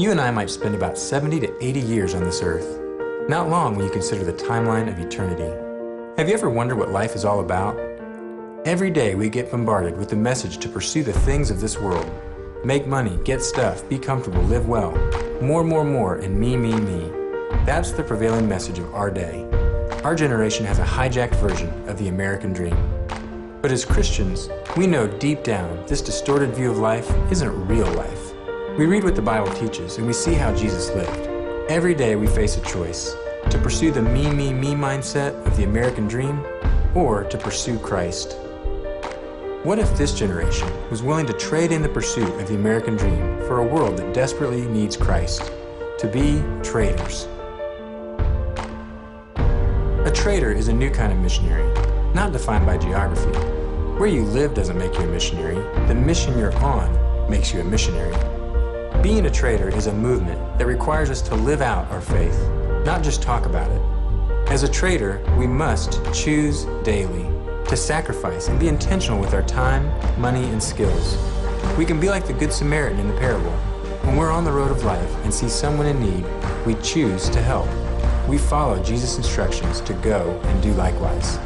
You and I might spend about 70 to 80 years on this earth. Not long when you consider the timeline of eternity. Have you ever wondered what life is all about? Every day we get bombarded with the message to pursue the things of this world. Make money, get stuff, be comfortable, live well. More, and me. That's the prevailing message of our day. Our generation has a hijacked version of the American dream. But as Christians, we know deep down this distorted view of life isn't real life. We read what the Bible teaches and we see how Jesus lived. Every day we face a choice: to pursue the me mindset of the American dream, or to pursue Christ. What if this generation was willing to trade in the pursuit of the American dream for a world that desperately needs Christ? To be traders. A trader is a new kind of missionary, not defined by geography. Where you live doesn't make you a missionary. The mission you're on makes you a missionary. Being a trader is a movement that requires us to live out our faith, not just talk about it. As a trader, we must choose daily to sacrifice and be intentional with our time, money, and skills. We can be like the Good Samaritan in the parable. When we're on the road of life and see someone in need, we choose to help. We follow Jesus' instructions to go and do likewise.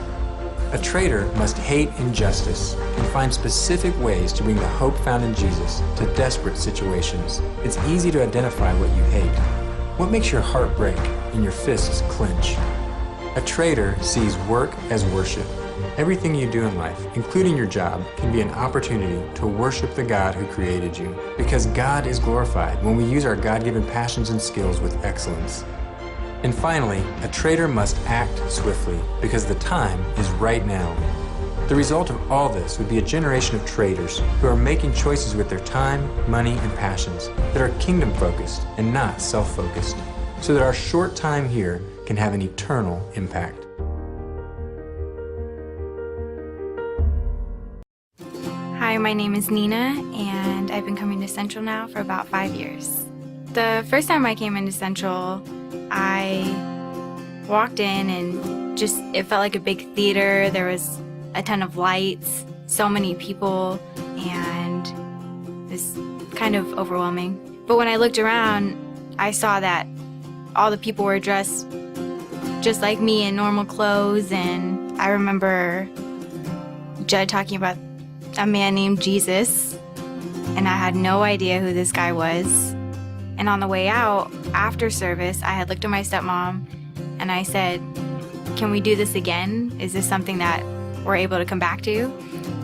A trader must hate injustice and find specific ways to bring the hope found in Jesus to desperate situations. It's easy to identify what you hate. What makes your heart break and your fists clench? A trader sees work as worship. Everything you do in life, including your job, can be an opportunity to worship the God who created you. Because God is glorified when we use our God-given passions and skills with excellence. And finally, a trader must act swiftly because the time is right now. The result of all this would be a generation of traders who are making choices with their time, money, and passions that are kingdom-focused and not self-focused, so that our short time here can have an eternal impact. Hi, my name is Nina, and I've been coming to Central now for about 5 years. The first time I came into Central, I walked in and it felt like a big theater. There was a ton of lights, so many people, and it was kind of overwhelming. But when I looked around, I saw that all the people were dressed just like me in normal clothes, and I remember Judd talking about a man named Jesus, and I had no idea who this guy was. And on the way out, after service, I had looked at my stepmom and I said, "Can we do this again? Is this something that we're able to come back to?"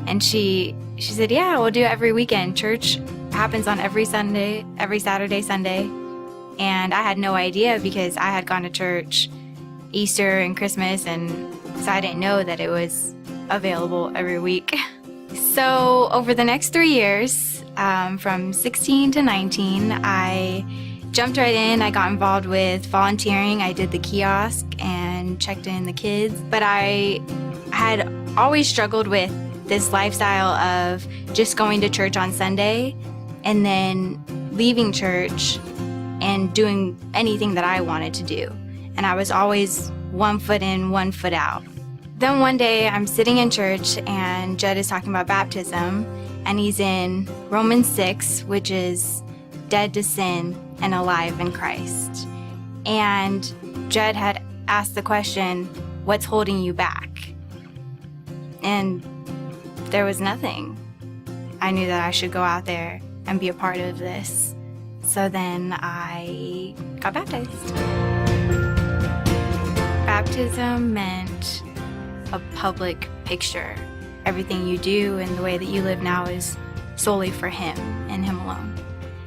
And she said, "Yeah, we'll do it every weekend. Church happens on every Saturday, Sunday." And I had no idea because I had gone to church Easter and Christmas, and so I didn't know that it was available every week. So over the next 3 years, from 16 to 19, I jumped right in. I got involved with volunteering. I did the kiosk and checked in the kids. But I had always struggled with this lifestyle of just going to church on Sunday and then leaving church and doing anything that I wanted to do. And I was always 1 foot in, 1 foot out. Then one day I'm sitting in church and Judd is talking about baptism, and he's in Romans 6, which is dead to sin and alive in Christ. And Judd had asked the question, "What's holding you back?" And there was nothing. I knew that I should go out there and be a part of this. So then I got baptized. Baptism meant a public picture. Everything you do and the way that you live now is solely for Him and Him alone.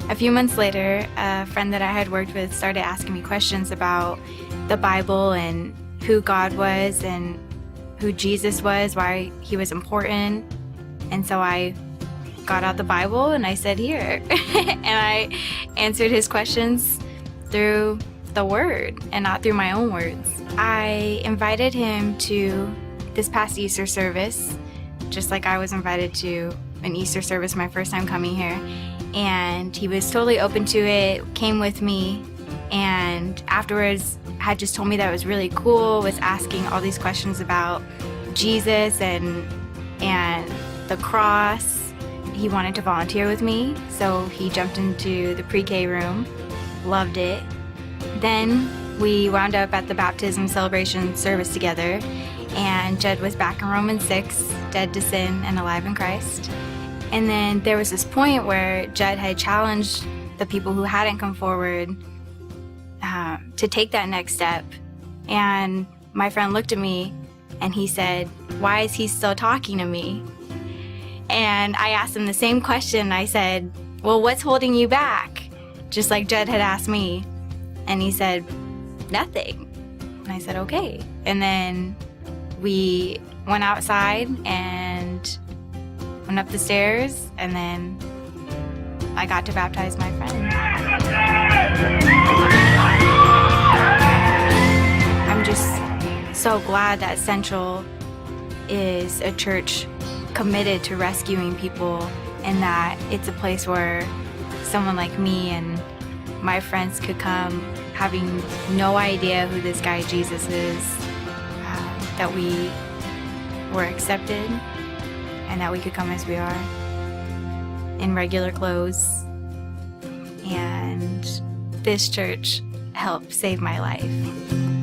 A few months later, a friend that I had worked with started asking me questions about the Bible and who God was and who Jesus was, why He was important. And so I got out the Bible and I said, "Here." And I answered his questions through the Word and not through my own words. I invited him to this past Easter service, just like I was invited to an Easter service my first time coming here. And he was totally open to it, came with me, and afterwards had just told me that it was really cool, was asking all these questions about Jesus and the cross. He wanted to volunteer with me, so he jumped into the pre-K room loved it. Then we wound up at the baptism celebration service together, and Jed was back in Romans 6, dead to sin and alive in Christ. And then there was this point where Jed had challenged the people who hadn't come forward to take that next step. And my friend looked at me and he said, "Why is he still talking to me?" And I asked him the same question. I said, "Well, what's holding you back?" Just like Jed had asked me. And he said, "Nothing." And I said, "Okay." And then we went outside and went up the stairs, and then I got to baptize my friend. I'm just so glad that Central is a church committed to rescuing people, and that it's a place where someone like me and my friends could come having no idea who this guy Jesus is, that we were accepted, and that we could come as we are in regular clothes. And this church helped save my life.